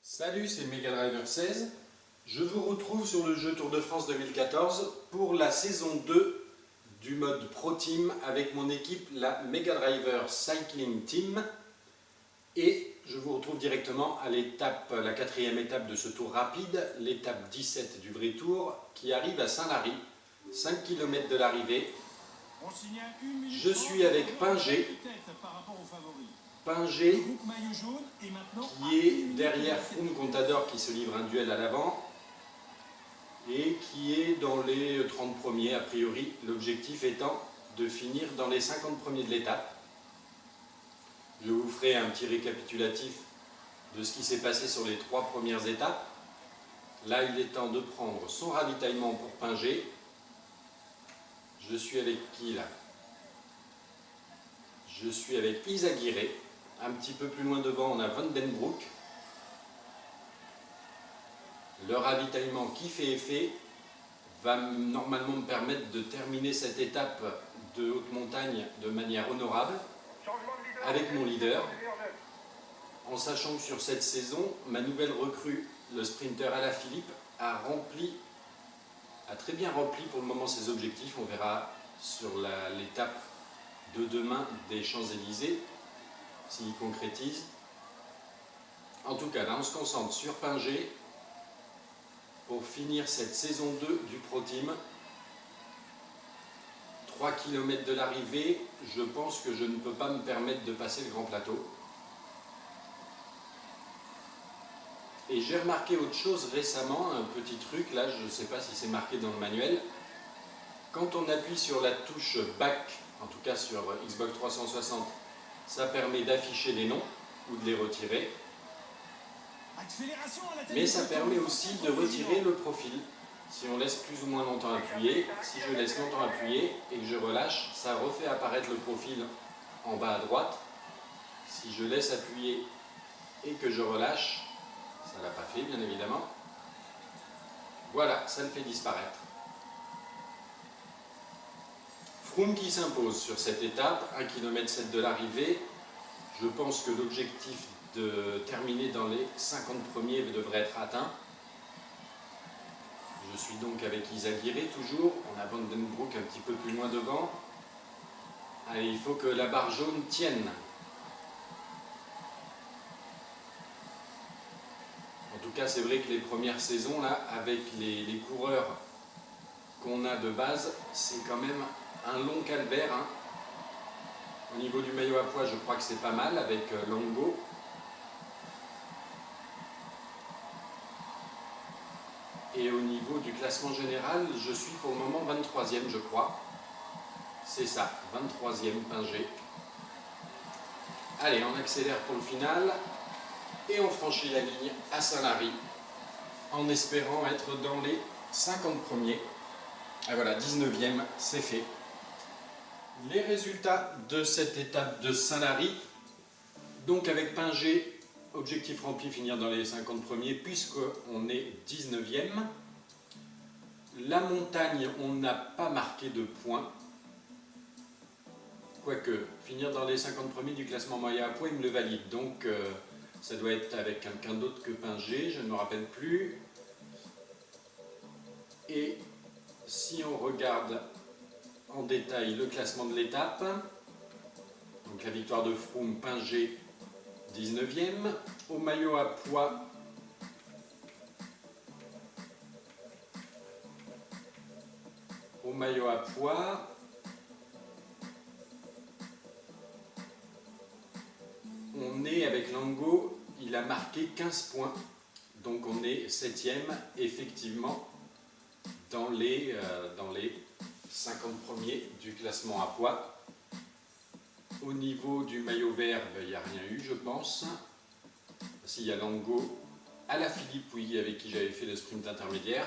Salut, c'est Mega Driver 16. Je vous retrouve sur le jeu Tour de France 2014 pour la saison 2 du mode Pro Team avec mon équipe, la Mega Driver Cycling Team. Et je vous retrouve directement à la quatrième étape de ce tour rapide, l'étape 17 du vrai tour, qui arrive à Saint-Lary, 5 km de l'arrivée. Je suis avec Pingé. Pingé qui est derrière Froome Contador qui se livre un duel à l'avant et qui est dans les 30 premiers a priori, l'objectif étant de finir dans les 50 premiers de l'étape. Je vous ferai un petit récapitulatif de ce qui s'est passé sur les 3 premières étapes. Là il est temps de prendre son ravitaillement pour Pingé. Je suis avec qui là? Je suis avec Izaguirre. Un petit peu plus loin devant, on a Van Den Broek. Le ravitaillement qui fait effet va normalement me permettre de terminer cette étape de haute montagne de manière honorable avec mon leader. En sachant que sur cette saison, ma nouvelle recrue, le sprinter Alaphilippe, a très bien rempli pour le moment ses objectifs. On verra sur l'étape de demain des Champs-Élysées s'il concrétise. En tout cas, là on se concentre sur Pingé pour finir cette saison 2 du Pro Team. 3 km de l'arrivée, je pense que je ne peux pas me permettre de passer le grand plateau. Et j'ai remarqué autre chose récemment, un petit truc, là je ne sais pas si c'est marqué dans le manuel. Quand on appuie sur la touche Back, en tout cas sur Xbox 360, ça permet d'afficher les noms ou de les retirer. Mais ça permet aussi de retirer le profil. Si on laisse plus ou moins longtemps appuyer, si je laisse longtemps appuyer et que je relâche, ça refait apparaître le profil en bas à droite. Si je laisse appuyer et que je relâche, ça ne l'a pas fait bien évidemment. Voilà, ça le fait disparaître. Froome qui s'impose sur cette étape, 1,7 km de l'arrivée. Je pense que l'objectif de terminer dans les 50 premiers devrait être atteint. Je suis donc avec Izaguirre toujours. On a Van Den Broek un petit peu plus loin devant. Allez, il faut que la barre jaune tienne. En tout cas, c'est vrai que les premières saisons, là, avec les coureurs qu'on a de base, c'est quand même un long calvaire. Hein. Au niveau du maillot à pois, je crois que c'est pas mal avec Longo. Et au niveau du classement général, je suis pour le moment 23e, je crois. C'est ça, 23e Pingé. Allez, on accélère pour le final. Et on franchit la ligne à Saint-Lary en espérant être dans les 50 premiers. Et voilà, 19e, c'est fait. Les résultats de cette étape de Saint-Lary. Donc avec Pingé, objectif rempli, finir dans les 50 premiers puisqu'on est 19e. La montagne, on n'a pas marqué de points. Quoique, finir dans les 50 premiers du classement moyen à points, il me le valide. Donc ça doit être avec quelqu'un d'autre que Pingé, je ne me rappelle plus. Et si on regarde en détail le classement de l'étape, donc la victoire de Froome, Pingé 19e, au maillot à pois on est avec Longo, il a marqué 15 points, donc on est 7e effectivement dans les 50 premiers du classement à pois. Au niveau du maillot vert, il n'y a rien eu, je pense. S'il y a Longo, Alaphilippe, oui, avec qui j'avais fait le sprint intermédiaire.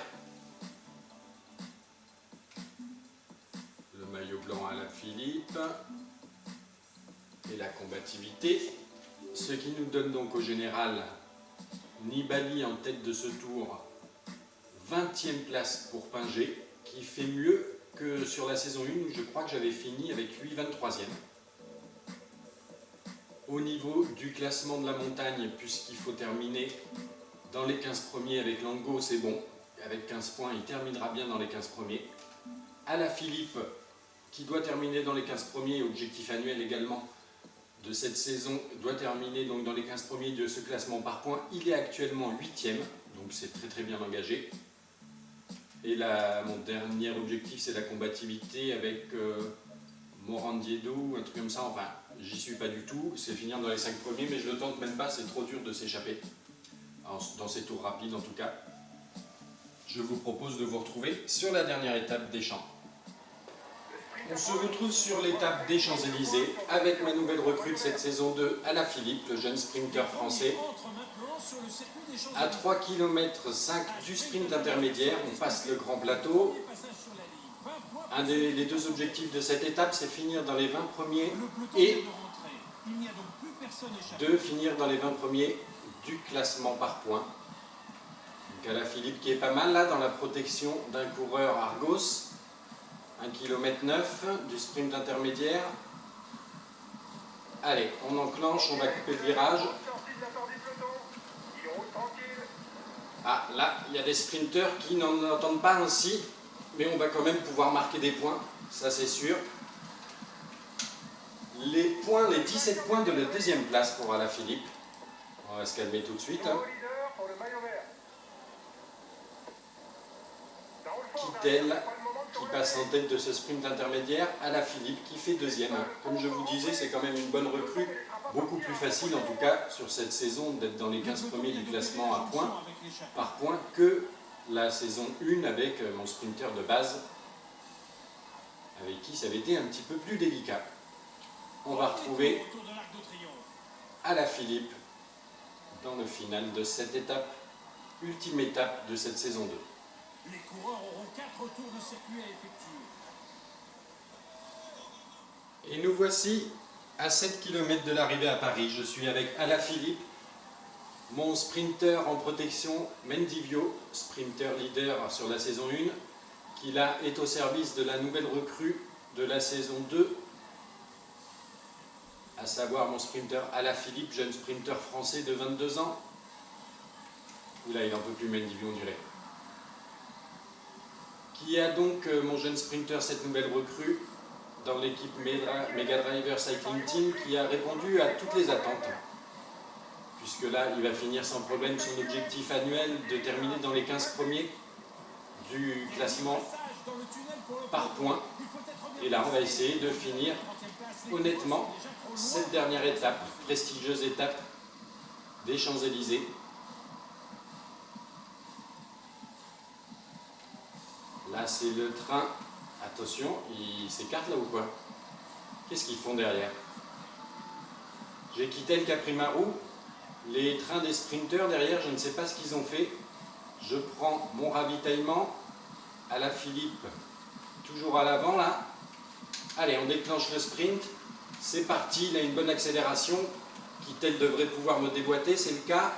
Le maillot blanc Alaphilippe. Et la combativité. Ce qui nous donne donc au général Nibali en tête de ce tour. 20e place pour Pingé, qui fait mieux que sur la saison 1 où je crois que j'avais fini avec lui 23e. Au niveau du classement de la montagne, puisqu'il faut terminer dans les 15 premiers avec Lango, c'est bon. Avec 15 points, il terminera bien dans les 15 premiers. Alaphilippe, qui doit terminer dans les 15 premiers, objectif annuel également de cette saison, doit terminer donc dans les 15 premiers de ce classement par points. Il est actuellement 8e, donc c'est très bien engagé. Et là, mon dernier objectif, c'est la combativité avec Morandiedo, un truc comme ça. Enfin, j'y suis pas du tout. C'est finir dans les 5 premiers, mais je le tente même pas, c'est trop dur de s'échapper. Dans ces tours rapides en tout cas. Je vous propose de vous retrouver sur la dernière étape des Champs. On se retrouve sur l'étape des Champs-Élysées avec ma nouvelle recrue de cette saison 2, Alaphilippe, le jeune sprinter français. À 3 km 5 du sprint intermédiaire, on passe le grand plateau. Les deux objectifs de cette étape, c'est finir dans les 20 premiers et de finir dans les 20 premiers du classement par points. Donc Alaphilippe qui est pas mal là dans la protection d'un coureur Argos. 1 km 9 du sprint intermédiaire. Allez, on enclenche, on va couper le virage. Ah, là, il y a des sprinteurs qui n'en entendent pas ainsi, mais on va quand même pouvoir marquer des points, ça c'est sûr. Les 17 points de la deuxième place pour Alaphilippe. On va se calmer tout de suite. Kittel qui passe en tête de ce sprint intermédiaire, Alaphilippe qui fait deuxième. Comme je vous disais, c'est quand même une bonne recrue, beaucoup plus facile en tout cas sur cette saison d'être dans les 15 premiers du classement à points, par point que la saison 1 avec mon sprinter de base, avec qui ça avait été un petit peu plus délicat. On va retrouver Alaphilippe dans le final de cette étape, ultime étape de cette saison 2. Les coureurs auront 4 tours de circuit à effectuer. Et nous voici à 7 km de l'arrivée à Paris. Je suis avec Alaphilippe, mon sprinter en protection Mendivio, sprinter leader sur la saison 1, qui là est au service de la nouvelle recrue de la saison 2, à savoir mon sprinter Alaphilippe, jeune sprinter français de 22 ans. Oula, il n'en peut plus Mendivio, on dirait. Qui a donc mon jeune sprinter, cette nouvelle recrue, dans l'équipe Mega Driver Cycling Team, qui a répondu à toutes les attentes. Puisque là, il va finir sans problème son objectif annuel de terminer dans les 15 premiers du classement par points. Et là, on va essayer de finir honnêtement cette dernière étape, prestigieuse étape des Champs-Élysées. Là, c'est le train. Attention, ils s'écartent là ou quoi? Qu'est-ce qu'ils font derrière? J'ai quitté le Caprimarou. Les trains des sprinteurs derrière, je ne sais pas ce qu'ils ont fait. Je prends mon ravitaillement. Alaphilippe, toujours à l'avant là. Allez, on déclenche le sprint. C'est parti, il a une bonne accélération. Kittel devrait pouvoir me déboîter, c'est le cas.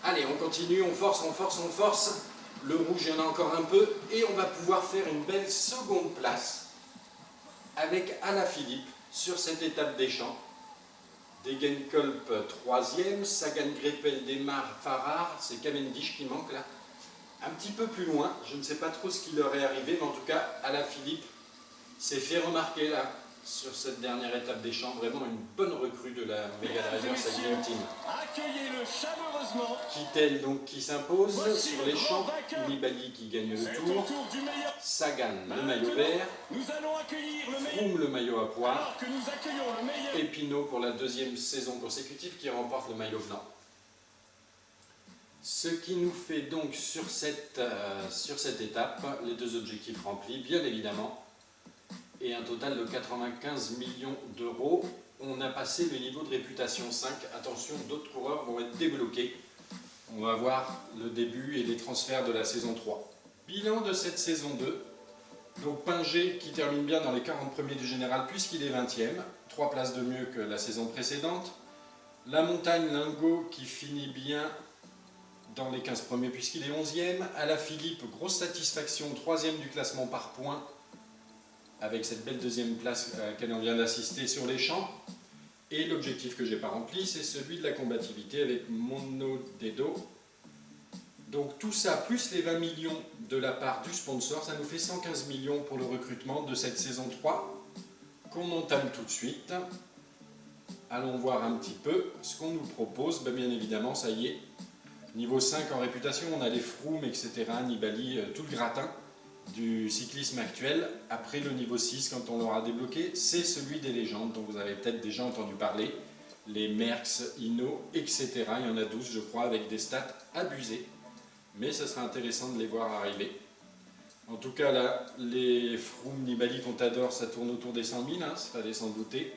Allez, on continue, on force, on force, on force. Le rouge, il y en a encore un peu. Et on va pouvoir faire une belle seconde place avec Alaphilippe sur cette étape des Champs. Degenkolb 3e, Sagan Greipel démarre Farrar, c'est Cavendish qui manque là. Un petit peu plus loin, je ne sais pas trop ce qui leur est arrivé, mais en tout cas, Alaphilippe s'est fait remarquer là, sur cette dernière étape des Champs. Vraiment une bonne recrue de la Mega Driver Cycling Team. Accueillez-le chaleureusement. Kittel donc qui s'impose sur les Champs, Nibali qui gagne le tour, Sagan le maillot vert, Froome le maillot à pois, et Pinot pour la deuxième saison consécutive qui remporte le maillot blanc. Ce qui nous fait donc sur cette étape les deux objectifs remplis, bien évidemment, et un total de 95 millions d'euros. On a passé le niveau de réputation 5. Attention, d'autres coureurs vont être débloqués. On va voir le début et les transferts de la saison 3. Bilan de cette saison 2. Donc Pinger qui termine bien dans les 40 premiers du général puisqu'il est 20e. 3 places de mieux que la saison précédente. La montagne Lingo qui finit bien dans les 15 premiers puisqu'il est 11e. Alaphilippe, grosse satisfaction, 3e du classement par points, avec cette belle deuxième place à laquelle on vient d'assister sur les Champs. Et l'objectif que je n'ai pas rempli, c'est celui de la combativité avec Mono Dedo, Donc tout ça, plus les 20 millions de la part du sponsor, ça nous fait 115 millions pour le recrutement de cette saison 3 qu'on entame tout de suite. Allons voir un petit peu ce qu'on nous propose. Bien évidemment, ça y est, niveau 5 en réputation, on a les Froome, etc., Nibali, tout le gratin du cyclisme actuel. Après le niveau 6, quand on l'aura débloqué, c'est celui des légendes dont vous avez peut-être déjà entendu parler. Les Merckx, Hinault, etc. Il y en a 12, je crois, avec des stats abusées. Mais ce sera intéressant de les voir arriver. En tout cas, là, les Froome, Nibali, Contador, ça tourne autour des 100 000, hein, ça fallait s'en douter.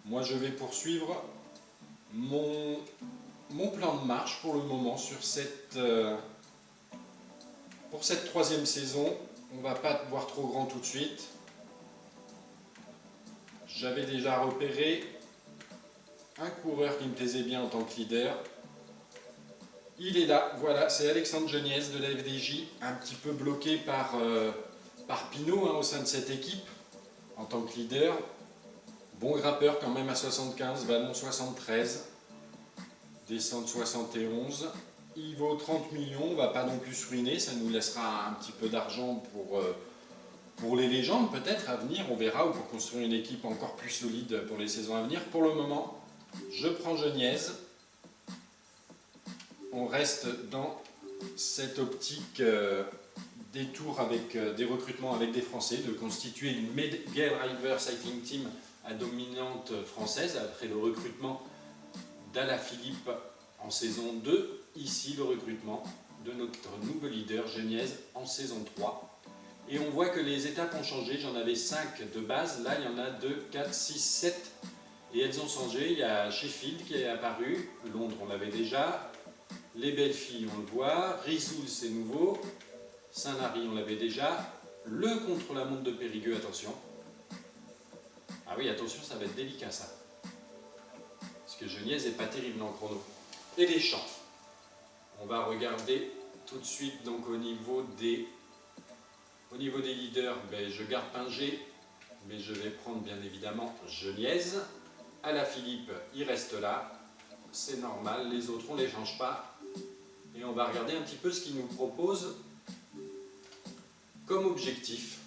Moi, je vais poursuivre mon plan de marche pour le moment sur pour cette troisième saison. On ne va pas voir trop grand tout de suite. J'avais déjà repéré un coureur qui me plaisait bien en tant que leader. Il est là, voilà, c'est Alexandre Geniez de la FDJ, un petit peu bloqué par Pinot hein, au sein de cette équipe en tant que leader. Bon grappeur quand même à 75, Vallon 73, descente 71. Il vaut 30 millions, on ne va pas non plus se ruiner, ça nous laissera un petit peu d'argent pour les légendes peut-être à venir, on verra, ou pour construire une équipe encore plus solide pour les saisons à venir. Pour le moment, je prends Geniez. On reste dans cette optique des tours avec des recrutements avec des Français, de constituer une Mega Driver Cycling Team à dominante française après le recrutement d'Alaphilippe en saison 2. Ici, le recrutement de notre nouveau leader Geniez en saison 3. Et on voit que les étapes ont changé. J'en avais 5 de base. Là, il y en a 2, 4, 6, 7. Et elles ont changé. Il y a Sheffield qui est apparu. Londres, on l'avait déjà. Les belles filles, on le voit. Risoul, c'est nouveau. Saint-Lary, on l'avait déjà. Le contre-la-montre de Périgueux, attention. Ah oui, attention, ça va être délicat ça. Parce que Geniez n'est pas terrible en chrono. Et les champs. On va regarder tout de suite donc au niveau des leaders. Je garde Pingé, mais je vais prendre bien évidemment Geniez. Alaphilippe, il reste là. C'est normal, les autres on ne les change pas. Et on va regarder un petit peu ce qu'ils nous proposent comme objectif.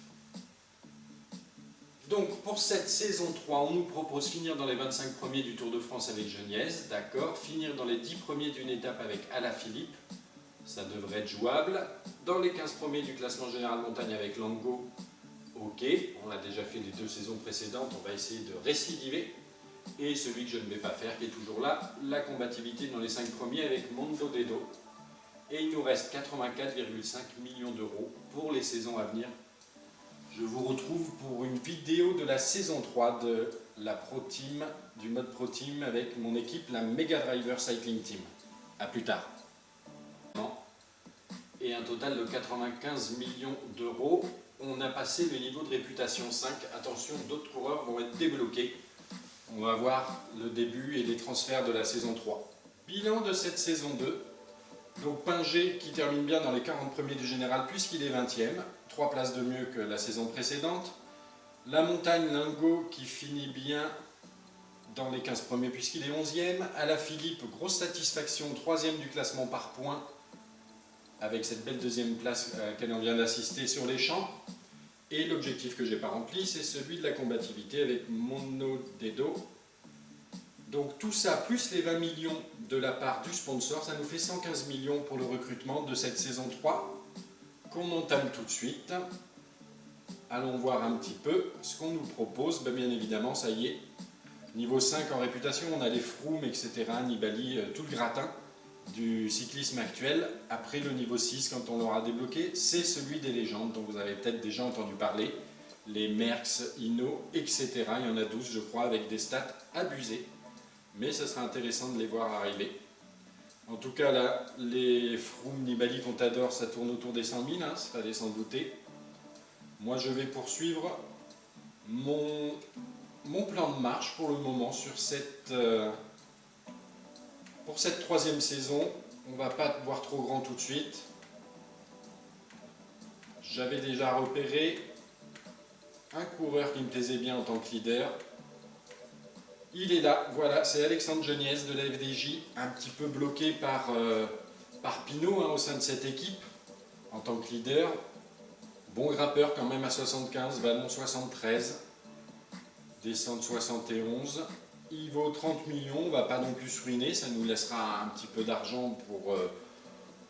Donc pour cette saison 3, on nous propose finir dans les 25 premiers du Tour de France avec Geniez, d'accord, finir dans les 10 premiers d'une étape avec Alaphilippe, ça devrait être jouable. Dans les 15 premiers du classement général montagne avec Lango, ok, on l'a déjà fait les 2 saisons précédentes, on va essayer de récidiver. Et celui que je ne vais pas faire, qui est toujours là, la combativité dans les 5 premiers avec Mondo Dedo. Et il nous reste 84,5 millions d'euros pour les saisons à venir. Je vous retrouve pour une vidéo de la saison 3 de la Pro Team, du mode Pro Team avec mon équipe, la Mega Driver Cycling Team. A plus tard. Et un total de 95 millions d'euros. On a passé le niveau de réputation 5. Attention, d'autres coureurs vont être débloqués. On va voir le début et les transferts de la saison 3. Bilan de cette saison 2. Donc Pingé qui termine bien dans les 40 premiers du général puisqu'il est 20e. 3 places de mieux que la saison précédente. La montagne Lango qui finit bien dans les 15 premiers puisqu'il est 11e. Alaphilippe, grosse satisfaction, 3e du classement par points avec cette belle 2e place à laquelle on vient d'assister sur les champs. Et l'objectif que je n'ai pas rempli, c'est celui de la combativité avec Mondo Dedo. Donc tout ça, plus les 20 millions de la part du sponsor, ça nous fait 115 millions pour le recrutement de cette saison 3 qu'on entame tout de suite. Allons voir un petit peu ce qu'on nous propose. Bien évidemment, ça y est, niveau 5 en réputation, on a les Froome, etc., Nibali, tout le gratin du cyclisme actuel. Après le niveau 6, quand on l'aura débloqué, c'est celui des légendes dont vous avez peut-être déjà entendu parler. Les Merckx, Hinault, etc. Il y en a 12, je crois, avec des stats abusées. Mais ce sera intéressant de les voir arriver. En tout cas, là, les Froome, Nibali, Contador, ça tourne autour des 100 000, hein, ça fallait s'en douter. Moi, je vais poursuivre mon plan de marche pour le moment sur pour cette troisième saison. On ne va pas voir trop grand tout de suite. J'avais déjà repéré un coureur qui me plaisait bien en tant que leader. Il est là, voilà, c'est Alexandre Geniez de la FDJ, un petit peu bloqué par par Pinot au sein de cette équipe en tant que leader. Bon grimpeur quand même à 75, Vallon 73, descente 71. Il vaut 30 millions, on ne va pas non plus se ruiner, ça nous laissera un petit peu d'argent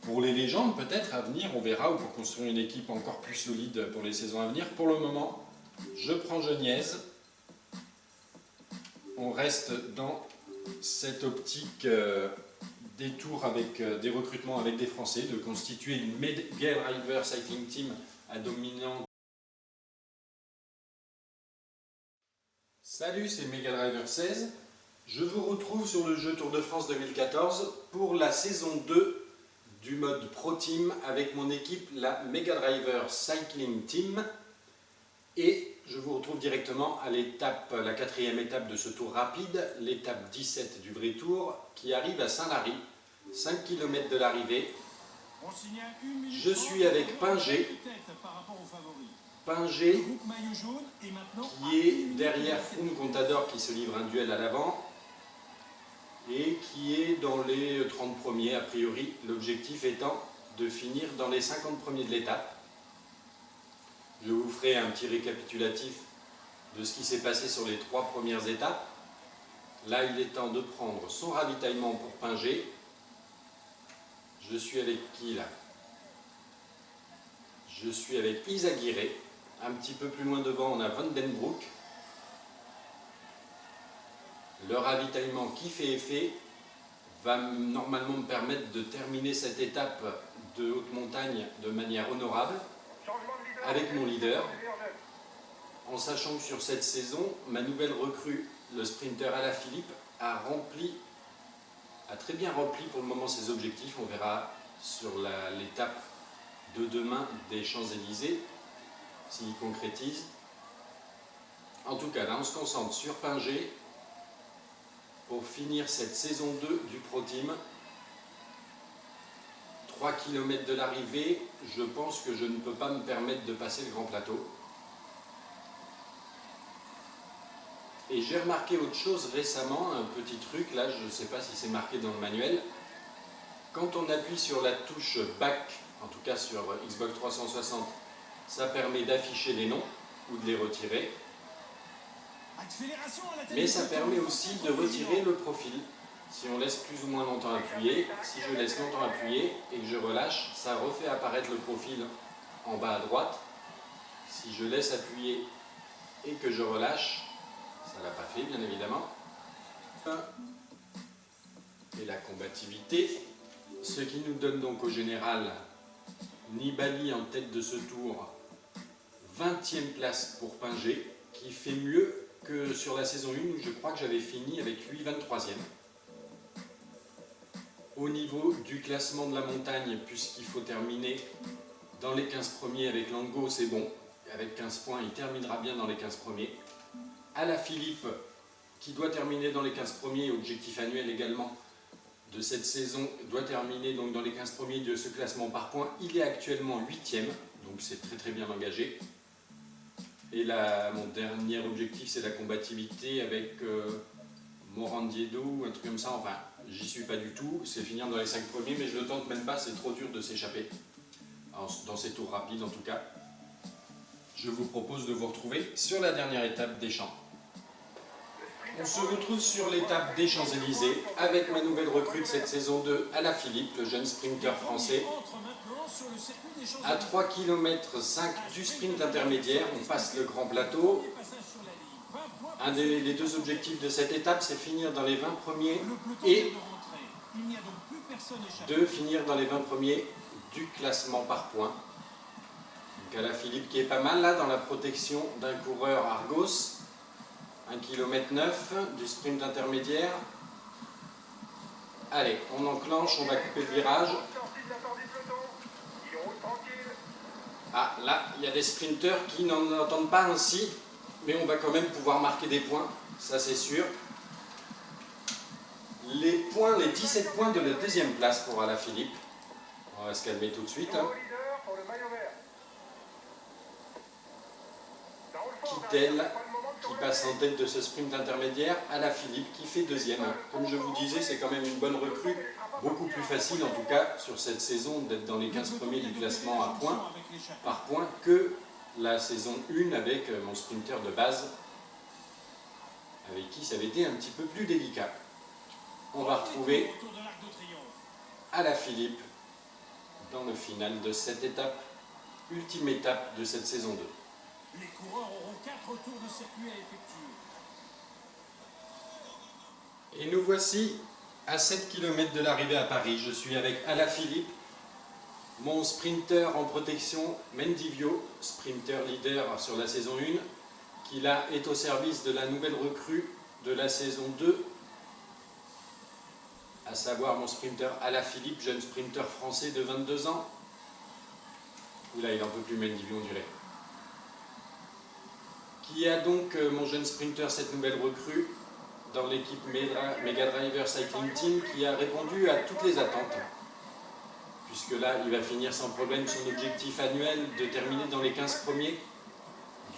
pour les légendes peut-être à venir, on verra, ou pour construire une équipe encore plus solide pour les saisons à venir. Pour le moment, je prends Geniez. On reste dans cette optique des tours avec des recrutements avec des Français, de constituer une Mega Driver Cycling Team à dominante. Salut, c'est Mega Driver 16. Je vous retrouve sur le jeu Tour de France 2014 pour la saison 2 du mode Pro Team avec mon équipe, la Mega Driver Cycling Team. Et je vous retrouve directement à l'étape, la 4e étape de ce tour rapide, l'étape 17 du vrai tour, qui arrive à Saint-Lary, 5 km de l'arrivée. Je suis avec Pingé. Pingé qui est derrière Froome Contador qui se livre un duel à l'avant et qui est dans les 30 premiers a priori, l'objectif étant de finir dans les 50 premiers de l'étape. Je vous ferai un petit récapitulatif de ce qui s'est passé sur les 3 premières étapes. Là, il est temps de prendre son ravitaillement pour Pingé. Je suis avec qui là? Je suis avec Izaguirre. Un petit peu plus loin devant, on a Van Den Broek. Le ravitaillement qui fait effet va normalement me permettre de terminer cette étape de haute montagne de manière honorable avec mon leader, en sachant que sur cette saison, ma nouvelle recrue, le sprinter Alaphilippe, a très bien rempli pour le moment ses objectifs. On verra sur l'étape de demain des Champs-Élysées s'il concrétise. En tout cas, là on se concentre sur Pingé pour finir cette saison 2 du Pro Team. 3 km de l'arrivée, je pense que je ne peux pas me permettre de passer le grand plateau. Et j'ai remarqué autre chose récemment, un petit truc, là je ne sais pas si c'est marqué dans le manuel. Quand on appuie sur la touche Back, en tout cas sur Xbox 360, ça permet d'afficher les noms ou de les retirer. Mais ça permet aussi de retirer le profil. Si on laisse plus ou moins longtemps appuyer, si je laisse longtemps appuyer et que je relâche, ça refait apparaître le profil en bas à droite. Si je laisse appuyer et que je relâche, ça ne l'a pas fait bien évidemment. Et la combativité, ce qui nous donne donc au général Nibali en tête de ce tour, 20e place pour Pingé, qui fait mieux que sur la saison 1 où je crois que j'avais fini avec lui 23e. Au niveau du classement de la montagne, puisqu'il faut terminer dans les 15 premiers avec Lango, c'est bon. Avec 15 points, il terminera bien dans les 15 premiers. Alaphilippe, qui doit terminer dans les 15 premiers, objectif annuel également de cette saison, doit terminer donc dans les 15 premiers de ce classement par points. Il est actuellement 8e, donc c'est très très bien engagé. Et là, mon dernier objectif, c'est la combativité avec Morandiedo ou un truc comme ça. Enfin, j'y suis pas du tout. C'est finir dans les 5 premiers, mais je le tente même pas. C'est trop dur de s'échapper. Dans ces tours rapides, en tout cas. Je vous propose de vous retrouver sur la dernière étape des Champs. On se retrouve sur l'étape des Champs-Élysées avec ma nouvelle recrue de cette saison 2, Alaphilippe, le jeune sprinter français. À 3 km 5 du sprint intermédiaire, on passe le grand plateau. Les 2 objectifs de cette étape, c'est finir dans les 20 premiers et de finir dans les 20 premiers du classement par points. Donc Alaphilippe qui est pas mal là dans la protection d'un coureur Argos. 1 km 9 du sprint intermédiaire. Allez, on enclenche, on va couper le virage. Ah, là, il y a des sprinteurs qui n'en entendent pas ainsi, mais on va quand même pouvoir marquer des points, ça c'est sûr. Les 17 points de la 2e place pour Alaphilippe. On va se calmer tout de suite. Hein. Kittel qui passe en tête de ce sprint intermédiaire, Alaphilippe qui fait deuxième. Comme je vous disais, c'est quand même une bonne recrue, beaucoup plus facile en tout cas sur cette saison d'être dans les 15 premiers du classement à points par point que la saison 1 avec mon sprinter de base, avec qui ça avait été un petit peu plus délicat. On va retrouver Alaphilippe dans le final de cette étape, ultime étape de cette saison 2. Les coureurs auront 4 tours de circuit à effectuer. Et nous voici à 7 km de l'arrivée à Paris. Je suis avec Alaphilippe, mon sprinter en protection Mendivio, sprinter leader sur la saison 1, qui là est au service de la nouvelle recrue de la saison 2, à savoir mon sprinter Alaphilippe, jeune sprinter français de 22 ans. Oula, il n'en peut plus Mendivio, on dirait. Qui a donc, mon jeune sprinter, cette nouvelle recrue dans l'équipe Mega Driver Cycling Team, qui a répondu à toutes les attentes. Puisque là, il va finir sans problème son objectif annuel de terminer dans les 15 premiers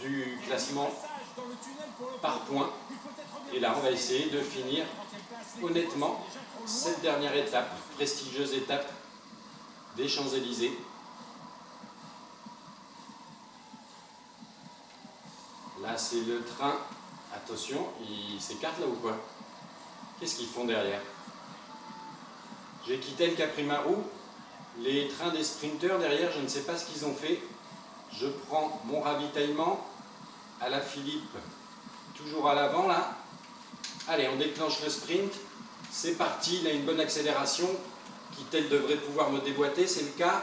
du classement par points. Et là, on va essayer de finir honnêtement cette dernière étape, prestigieuse étape des Champs-Élysées. Là, c'est le train. Attention, ils s'écartent là ou quoi? Qu'est-ce qu'ils font derrière? J'ai quitté le Caprimarou. Les trains des sprinters derrière, je ne sais pas ce qu'ils ont fait. Je prends mon ravitaillement. Alaphilippe, toujours à l'avant là. Allez, on déclenche le sprint. C'est parti, il a une bonne accélération qui telle devrait pouvoir me déboîter, c'est le cas.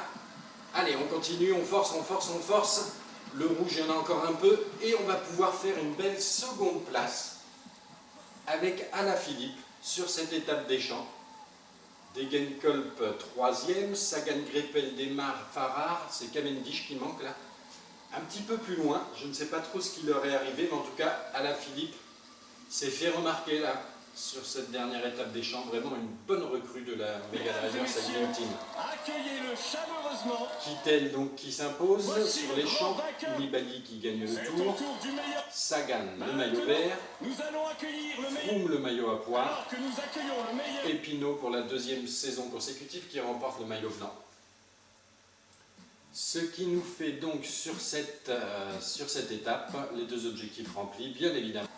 Allez, on continue, on force, on force, on force. Le rouge, il y en a encore un peu. Et on va pouvoir faire une belle seconde place avec Alaphilippe sur cette étape des champs. Degenkolb 3e, Sagan-Greipel démarre Farrar, c'est Cavendish qui manque là. Un petit peu plus loin, je ne sais pas trop ce qui leur est arrivé, mais en tout cas, Alaphilippe s'est fait remarquer là, sur cette dernière étape des champs. Vraiment une bonne recrue de la Mega Driver Cycling Team. Accueillez-le chaleureusement. Kittel donc qui s'impose sur les champs, Nibali qui gagne le tour, Sagan le maillot vert, Froome le maillot à pois, et Pinot pour la deuxième saison consécutive qui remporte le maillot blanc. Ce qui nous fait donc sur cette étape les deux objectifs remplis, bien évidemment.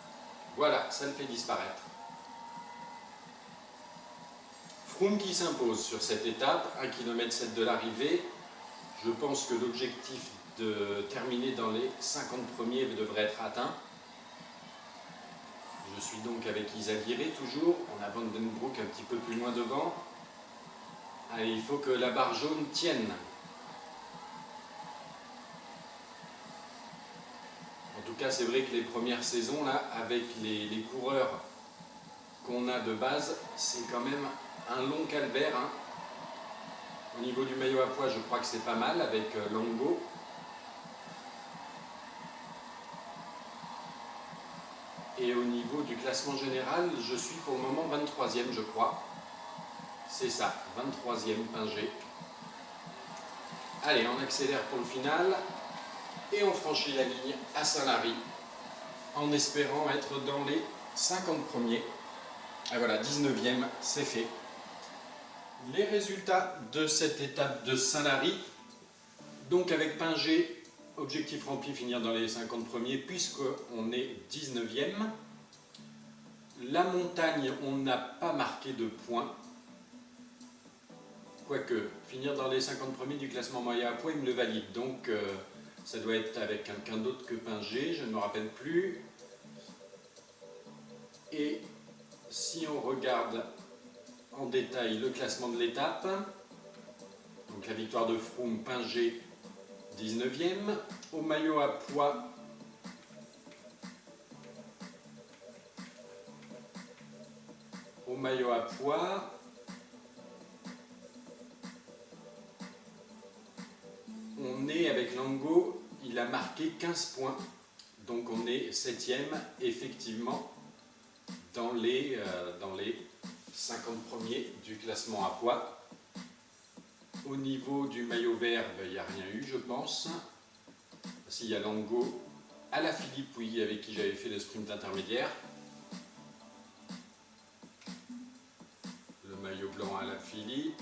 Voilà, ça le fait disparaître. Froome qui s'impose sur cette étape, 1,7 km de l'arrivée. Je pense que l'objectif de terminer dans les 50 premiers devrait être atteint. Je suis donc avec Izagirre toujours, on a Van den Broek un petit peu plus loin devant. Allez, il faut que la barre jaune tienne. En tout cas, c'est vrai que les premières saisons, là, avec les coureurs qu'on a de base, c'est quand même un long calvaire. Hein. Au niveau du maillot à pois, je crois que c'est pas mal avec Longo. Et au niveau du classement général, je suis pour le moment 23e, je crois. C'est ça, 23e Pingé. Allez, on accélère pour le final. Et on franchit la ligne à Saint-Lary, en espérant être dans les 50 premiers. Et voilà, 19e, c'est fait. Les résultats de cette étape de Saint-Lary, donc avec Pingé, objectif rempli, finir dans les 50 premiers, puisqu'on est 19e. La montagne, on n'a pas marqué de points. Quoique, finir dans les 50 premiers du classement moyen à points, il me le valide. Donc, ça doit être avec quelqu'un d'autre que Pingé, je ne me rappelle plus. Et si on regarde en détail le classement de l'étape, donc la victoire de Froome, Pingé 19e, au maillot à pois on est avec Longo, il a marqué 15 points, donc on est 7e effectivement dans les 50 premiers du classement à pois. Au niveau du maillot vert, il n'y a rien eu, je pense. S'il y a Longo, Alaphilippe Pouilly avec qui j'avais fait le sprint intermédiaire. Le maillot blanc Alaphilippe.